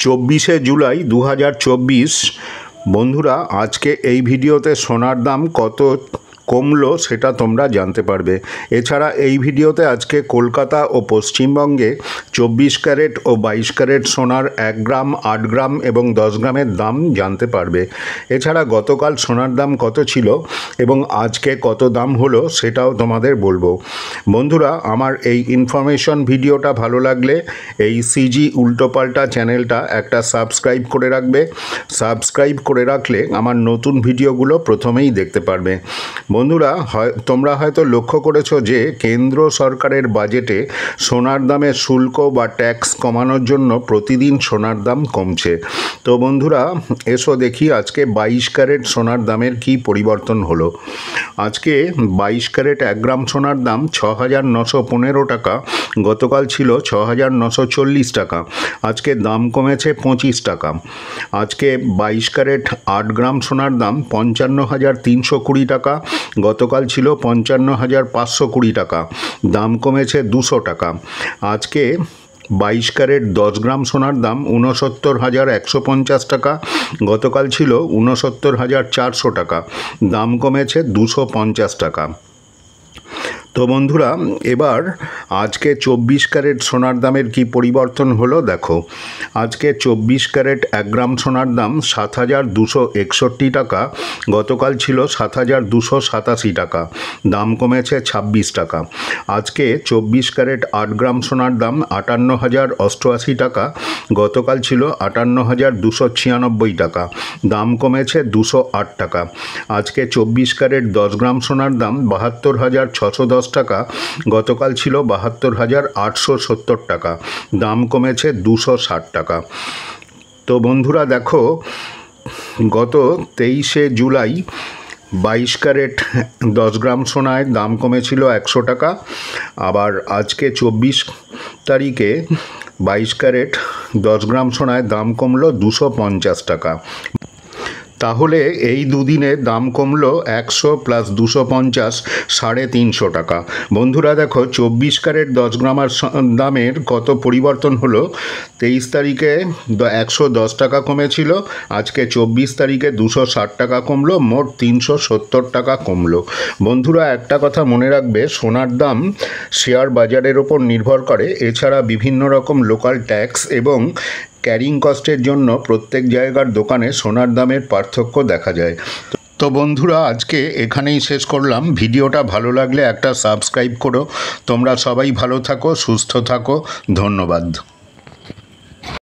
24শে জুলাই 2024। বন্ধুরা, আজকে এই ভিডিওতে সোনার দাম কত কমলো সেটা তোমরা জানতে পারবে। এছাড়া এই ভিডিওতে আজকে কলকাতা ও পশ্চিমবঙ্গে 24 ক্যারেট ও 22 ক্যারেট সোনার 1 গ্রাম, 8 গ্রাম এবং 10 গ্রামের দাম জানতে পারবে। এছাড়া গতকাল সোনার দাম কত ছিল এবং আজকে কত দাম হলো সেটাও তোমাদের বলবো। বন্ধুরা, আমার এই ইনফরমেশন ভিডিওটা ভালো লাগলে এই সিজি উল্টোপাল্টা চ্যানেলটা একটা সাবস্ক্রাইব করে রাখবে। সাবস্ক্রাইব করে রাখলে আমার নতুন ভিডিওগুলো প্রথমেই দেখতে পারবে। বন্ধুরা, তোমরা হয়তো লক্ষ্য করেছো যে কেন্দ্র সরকারের বাজেটে সোনার দামের শুল্ক বা ট্যাক্স কমানোর জন্য প্রতিদিন সোনার দাম কমছে। তো বন্ধুরা, এসো দেখি আজকে 22 ক্যারেট সোনার দামের কি পরিবর্তন হলো। আজকে 22 ক্যারেট 1 গ্রাম সোনার দাম 6,915 টাকা, গতকাল ছিল 6,940 টাকা। আজকে দাম কমেছে 25 টাকা। আজকে 22 ক্যারেট 8 গ্রাম সোনার দাম 55,320 টাকা, গতকাল ছিল 55,520 টাকা। দাম কমেছে 200 টাকা। আজকে 22 ক্যারেট 10 গ্রাম সোনার দাম 69,150 টাকা, গতকাল ছিল 69,400 টাকা। দাম কমেছে 250 টাকা। তো বন্ধুরা, এবার আজকে 24 ক্যারেট সোনার দামের কি পরিবর্তন হলো দেখো। আজকে 24 ক্যারেট 1 গ্রাম সোনার দাম 7,261 টাকা, গতকাল ছিল 7,287 টাকা। দাম কমেছে 26 টাকা। আজকে 24 ক্যারেট 8 গ্রাম সোনার দাম 58,088 টাকা, গতকাল ছিল 58,296 টাকা। দাম কমেছে 208 টাকা। আজকে 24 ক্যারেট 10 গ্রাম সোনার দাম 72,610 টাকা, গতকাল ছিল 72,870 টাকা। দাম কমেছে 260 টাকা। তো বন্ধুরা দেখো, গত 23শে জুলাই 22 ক্যারেট 10 গ্রাম সোনায় দাম কমেছিল 100 টাকা। আবার আজকে 24 তারিখে 22 ক্যারেট 10 গ্রাম সোনায় দাম কমলো 250 টাকা। তাহলে এই দুদিনে দাম কমলো 100 প্লাস 250, 350 টাকা। বন্ধুরা দেখো, 24 ক্যারেট 10 গ্রামের দামের কত পরিবর্তন হলো। 23 তারিখে 110 টাকা কমেছিল, আজকে 24 তারিখে 260 টাকা কমলো, মোট 370 টাকা কমলো। বন্ধুরা, একটা কথা মনে রাখবে, সোনার দাম শেয়ার বাজারের ওপর নির্ভর করে। এছাড়া বিভিন্ন রকম লোকাল ট্যাক্স এবং ক্যারিং কস্টের জন্য প্রত্যেক জায়গার দোকানে সোনার দামের পার্থক্য দেখা যায়। তো বন্ধুরা, আজকে এখানেই শেষ করলাম। ভিডিওটা ভালো লাগলে একটা সাবস্ক্রাইব করো। তোমরা সবাই ভালো থাকো, সুস্থ থাকো। ধন্যবাদ।